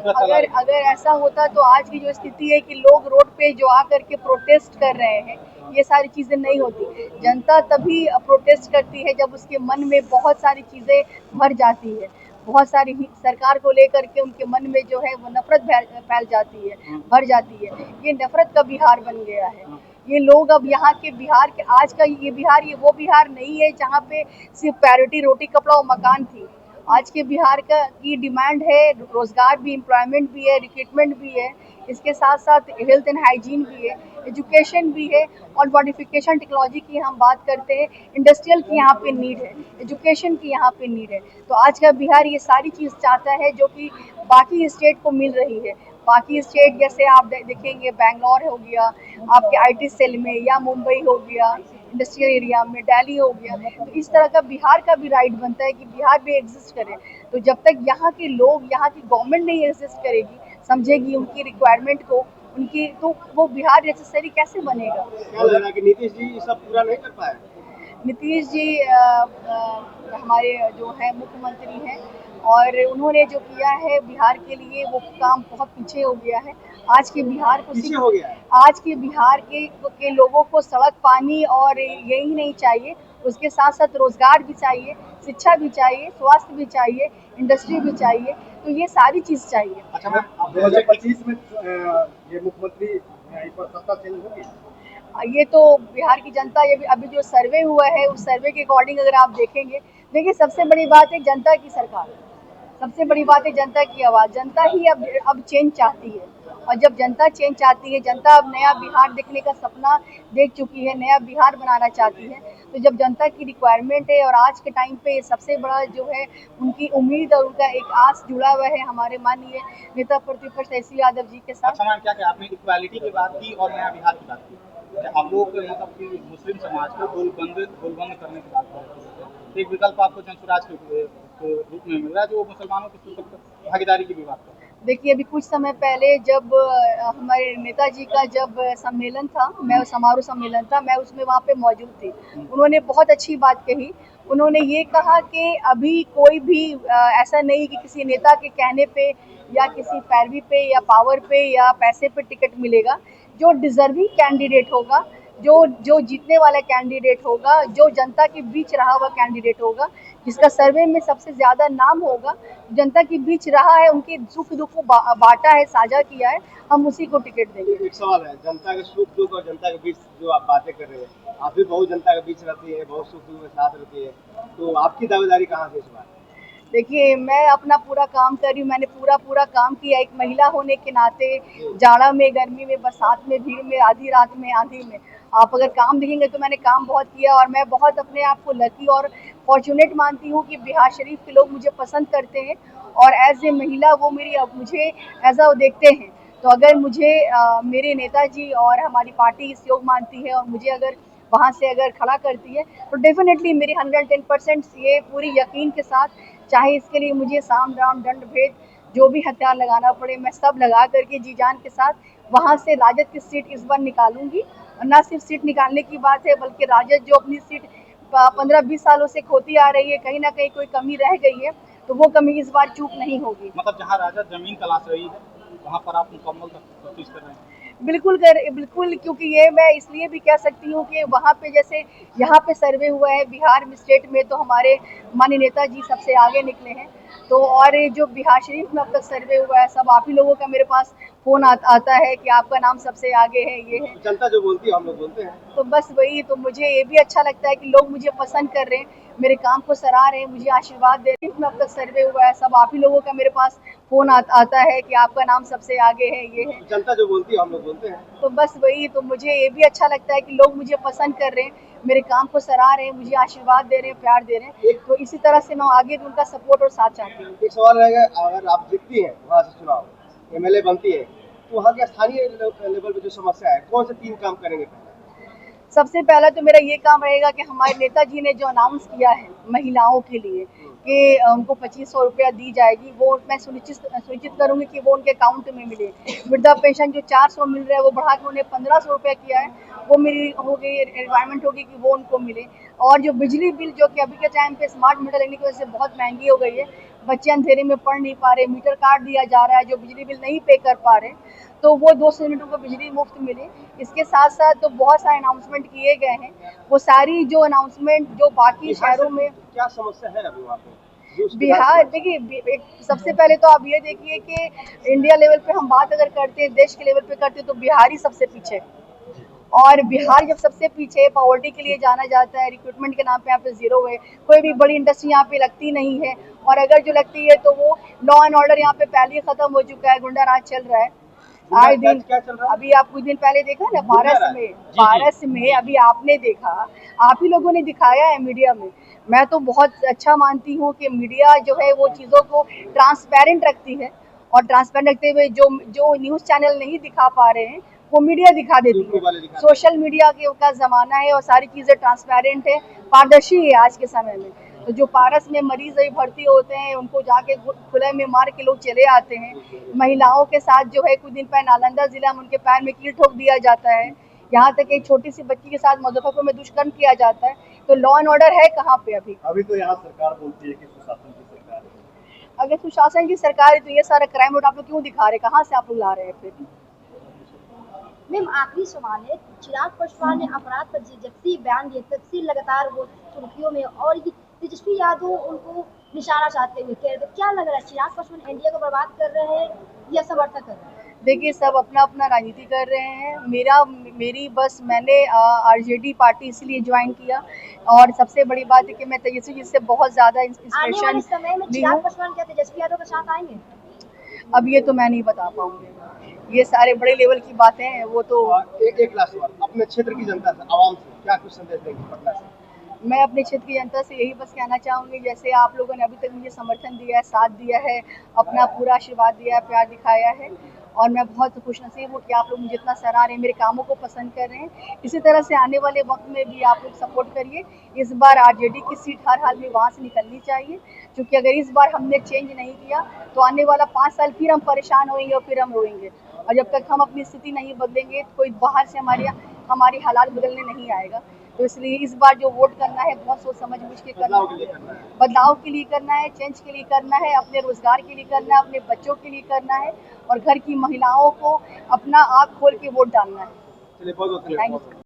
अगर अगर ऐसा होता तो आज की जो स्थिति है कि लोग रोड पे जो आकर के प्रोटेस्ट कर रहे हैं, ये सारी चीजें नहीं होती। जनता तभी प्रोटेस्ट करती है जब उसके मन में बहुत सारी चीजें भर जाती है, बहुत सारी सरकार को लेकर के उनके मन में जो है वो नफरत फैल जाती है, भर जाती है। ये नफरत का बिहार बन गया है। ये लोग अब यहाँ के बिहार के आज का ये बिहार, ये वो बिहार नहीं है जहाँ पे सिर्फ प्रायोरिटी रोटी कपड़ा और मकान थी। आज के बिहार का की डिमांड है रोजगार भी, एम्प्लॉयमेंट भी है, रिक्रूटमेंट भी है, इसके साथ साथ हेल्थ एंड हाइजीन भी है, एजुकेशन भी है, और मॉडिफिकेशन टेक्नोलॉजी की हम बात करते हैं, इंडस्ट्रियल की यहाँ पे नीड है, एजुकेशन की यहाँ पे नीड है। तो आज का बिहार ये सारी चीज़ चाहता है जो कि बाकी स्टेट को मिल रही है। बाकी स्टेट जैसे आप देखेंगे बैंगलोर हो गया आपके आईटी सेल में, या मुंबई हो गया इंडस्ट्रियल एरिया में, दिल्ली हो गया, तो इस तरह का बिहार का भी राइट बनता है कि बिहार भी एग्जिस्ट करे। तो जब तक यहाँ के लोग, यहाँ की गवर्नमेंट नहीं एग्जिस्ट करेगी, समझेगी उनकी रिक्वायरमेंट को, उनकी, तो वो बिहार नेसेसरी कैसे बनेगा। क्या लग रहा है कि नीतीश जी सब पूरा नहीं कर पाए? नीतीश जी हमारे जो है मुख्यमंत्री हैं, और उन्होंने जो किया है बिहार के लिए वो काम बहुत पीछे हो गया है। आज के बिहार को पीछे हो गया है। आज के बिहार के लोगों को सड़क, पानी और यही नहीं चाहिए, उसके साथ साथ रोजगार भी चाहिए, शिक्षा भी चाहिए, स्वास्थ्य भी चाहिए, इंडस्ट्री भी चाहिए, तो ये सारी चीज चाहिए। अच्छा मैम, 2025 में ये मुख्यमंत्री इस पर सत्ता चेंज होगी? ये तो बिहार की जनता, ये अभी जो सर्वे हुआ है उस सर्वे के अकॉर्डिंग अगर आप देखेंगे, देखिए सबसे बड़ी बात है जनता की सरकार, सबसे बड़ी बात है जनता की आवाज़। जनता ही अब चेंज चाहती है, और जब जनता चेंज चाहती है, जनता अब नया बिहार देखने का सपना देख चुकी है, नया बिहार बनाना चाहती है। तो जब जनता की रिक्वायरमेंट है, और आज के टाइम पे सबसे बड़ा जो है उनकी उम्मीद और उनका एक आस जुड़ा हुआ है हमारे माननीय नेता प्रतिपक्ष तेजस्वी यादव जी के साथ। अच्छा मैम, क्या आपने इक्वालिटी की बात की और नया बिहार की बात की, आप लोग मतलब कि मुस्लिम समाज को गोलबंद करने की बात कर रहे हैं, एक विकल्प आपको जनसुराज के रूप में मिल रहा है जो मुसलमानों की भागीदारी की भी बात कर रहा है। देखिए अभी कुछ समय पहले जब हमारे नेताजी का जब सम्मेलन था, मैं समारोह सम्मेलन था, मैं उसमें वहाँ पे मौजूद थी। उन्होंने बहुत अच्छी बात कही। उन्होंने ये कहा कि अभी कोई भी ऐसा नहीं कि किसी नेता के कहने पे या किसी पैरवी पे या पावर पे या पैसे पे टिकट मिलेगा। जो डिजर्विंग कैंडिडेट होगा, जो जीतने वाला कैंडिडेट होगा, जो जनता के बीच रहा हुआ कैंडिडेट होगा, जिसका सर्वे में सबसे ज्यादा नाम होगा, जनता के बीच रहा है, उनके सुख दुख को बांटा है, साझा किया है, हम उसी को टिकट देंगे। एक सवाल है, जनता के सुख दुख और जनता के बीच जो आप बातें कर रहे हैं, आप भी बहुत जनता के बीच रहती है, बहुत सुख दुख में साथ रहती है, तो आपकी दावेदारी कहाँ से इस बार? देखिए मैं अपना पूरा काम कर रही हूँ, मैंने पूरा काम किया। एक महिला होने के नाते जाड़ा में, गर्मी में, बरसात में, भीड़ में, आधी रात में, आंधी में, आप अगर काम देखेंगे तो मैंने काम बहुत किया। और मैं बहुत अपने आप को लकी और फॉर्चुनेट मानती हूँ कि बिहार शरीफ के लोग मुझे पसंद करते हैं, और एज ए महिला वो मुझे एज अ देखते हैं। तो अगर मुझे मेरे नेताजी और हमारी पार्टी इस योग मानती है और मुझे अगर वहाँ से अगर खड़ा करती है, तो डेफिनेटली मेरी 110% ये पूरी यकीन के साथ, चाहे इसके लिए मुझे साम दाम दंड भेद जो भी हथियार लगाना पड़े, मैं सब लगा करके जी जान के साथ वहाँ से राजद की सीट इस बार निकालूंगी। और न सिर्फ सीट निकालने की बात है, बल्कि राजद जो अपनी सीट 15-20 सालों से खोती आ रही है, कहीं ना कहीं कोई कमी रह गई है, तो वो कमी इस बार चूक नहीं होगी। मतलब जहाँ राजद जमीन तलाश रही है वहाँ पर आप मुकम्मल कोशिश कर रहे हैं? बिल्कुल, क्योंकि ये मैं इसलिए भी कह सकती हूँ कि वहाँ पे जैसे यहाँ पे सर्वे हुआ है बिहार में, स्टेट में, तो हमारे माननीय नेताजी सबसे आगे निकले हैं। तो और जो बिहार शरीफ में अब तक सर्वे हुआ है, सब आप ही लोगों का मेरे पास फोन आता है कि आपका नाम सबसे आगे है, ये है। जनता जो बोलती है हम लोग बोलते हैं। तो बस वही, तो मुझे ये भी अच्छा लगता है कि लोग मुझे पसंद कर रहे हैं, मेरे काम को सराह रहे हैं, मुझे आशीर्वाद दे रहे हैं। में अब तक सर्वे हुआ है, सब आप ही लोगों का मेरे पास फोन आता है कि आपका नाम सबसे आगे है, ये है। जनता जो बोलती है हम लोग बोलते हैं। तो बस वही, तो मुझे ये भी अच्छा लगता है कि लोग मुझे पसंद कर रहे हैं, मेरे काम को सराह रहे हैं, मुझे आशीर्वाद दे रहे हैं, प्यार दे रहे हैं। तो इसी तरह से मैं आगे भी उनका सपोर्ट और साथ चाहती हूँ। एक सवाल रहेगा, अगर आप जीतती हैं वहाँ से चुनाव, एमएलए बनती है, तो वहाँ के स्थानीय लेवल पे जो समस्या है, कौन से 3 काम करेंगे? सबसे पहला तो मेरा ये काम रहेगा कि हमारे नेताजी ने जो अनाउंस किया है महिलाओं के लिए, कि उनको 2500 रुपया दी जाएगी, वो मैं सुनिश्चित करूँगी कि वो उनके अकाउंट में मिले। वृद्धा पेंशन जो 400 मिल रहा है वो बढ़ा के उन्हें 1500 रुपया किया है, वो मेरी हो गई रिक्वायरमेंट होगी कि वो उनको मिले। और जो बिजली बिल जो कि अभी के टाइम पे स्मार्ट मीटर लगने की वजह से बहुत महंगी हो गई है, बच्चे अंधेरे में पढ़ नहीं पा रहे, मीटर काट दिया जा रहा है, जो बिजली बिल नहीं पे कर पा रहे, तो वो 200 यूनिटों को बिजली मुफ्त मिले। इसके साथ साथ तो बहुत सारे अनाउंसमेंट किए गए हैं, वो सारी जो अनाउंसमेंट जो बाकी शहरों में क्या समस्या है अभी वहाँ पे? जो उसके बिहार बाद देखिए, सबसे पहले तो आप ये देखिए कि इंडिया लेवल पे हम बात अगर करते हैं, देश के लेवल पे करते हैं, तो बिहार ही सबसे पीछे है। और बिहार जब सबसे पीछे पॉवर्टी के लिए जाना जाता है, रिक्रूटमेंट के नाम पे यहाँ पे जीरो है, कोई भी बड़ी इंडस्ट्री यहाँ पे लगती नहीं है, और अगर जो लगती है तो वो लॉ एंड ऑर्डर यहाँ पे पहले ही खत्म हो चुका है, गुंडा राज चल रहा है आए दिन। क्या चल रहा है? अभी आप कुछ दिन पहले देखा ना पारस में अभी आपने देखा, आप ही लोगों ने दिखाया है मीडिया में। मैं तो बहुत अच्छा मानती हूँ कि मीडिया जो है वो चीज़ों को ट्रांसपेरेंट रखती है, और ट्रांसपेरेंट रखते हुए जो न्यूज़ चैनल नहीं दिखा पा रहे हैं वो मीडिया दिखा देती है। सोशल मीडिया का ज़माना है और सारी चीज़ें ट्रांसपेरेंट है, पारदर्शी है आज के समय में। तो जो पारस में मरीज अभी भर्ती होते हैं, उनको जाके खुले में मार के लोग चले आते हैं। महिलाओं के साथ जो है, कुछ दिन पहले नालंदा जिला में उनके पैर में कील ठोक दिया जाता है, यहाँ तक एक छोटी सी बच्ची के साथ मुजफ्फरपुर में दुष्कर्म किया जाता है। तो लॉ एंड ऑर्डर है कहाँ पे अभी तो यहाँ सरकार बोलती है कि सुशासन की सरकार है। अगर सुशासन की सरकार है तो ये सारा क्राइम रेट आप लोग क्यों दिखा रहे हैं, कहाँ से आप लोग ला रहे हैं फिर? मैम आखिरी सवाल है, चिराग पासवान ने अपराध पर जब से बयान दिए तब से लगातार वो सुर्खियों में, और ये तेजस्वी यादव उनको निशाना चाहते हुए कह रहे थे। क्या लग रहा है, चिराग पासवान एनडीए को बर्बाद कर रहे हैं या समर्थन कर रहे हैं? देखिए, सब अपना अपना राजनीति कर रहे हैं। मैंने आरजेडी पार्टी इसलिए ज्वाइन किया, और सबसे बड़ी बात है कि मैं तेजस्वी जी से बहुत ज्यादा आने वाले इंस्पिरेशन समय में ली चिराग हूँ। पासवान क्या तेजस्वी यादव के साथ आएंगे? अब ये तो मैं नहीं बता पाऊंगी, ये सारे बड़े लेवल की बातें हैं, वो तो एक लास्ट सवाल, अपने क्षेत्र की जनता से, आवाम से क्या कुछ संदेश देंगे पटना से? मैं अपने क्षेत्र की जनता से यही बस कहना चाहूँगी, जैसे आप लोगों ने अभी तक मुझे समर्थन दिया है, साथ दिया है, अपना पूरा आशीर्वाद दिया है, प्यार दिखाया है, और मैं बहुत खुशनसीब हूँ कि आप लोग मुझे इतना सराह रहे हैं, मेरे कामों को पसंद कर रहे हैं। इसी तरह से आने वाले वक्त में भी आप लोग सपोर्ट करिए। इस बार आरजेडी की सीट हर हाल में वहाँ से निकलनी चाहिए, क्योंकि अगर इस बार हमने चेंज नहीं किया तो आने वाला 5 साल फिर हम परेशान होंगे और फिर हम रोएंगे, और जब तक हम अपनी स्थिति नहीं बदलेंगे तो कोई बाहर से हमारी हालात बदलने नहीं आएगा। तो इसलिए इस बार जो वोट करना है बहुत सोच समझ बूझ के करना है, बदलाव के लिए करना है, चेंज के लिए करना है, अपने रोजगार के लिए करना है, अपने बच्चों के लिए करना है, और घर की महिलाओं को अपना आँख खोल के वोट डालना है। चलिए, बहुत बहुत थैंक धन्यवाद। यू।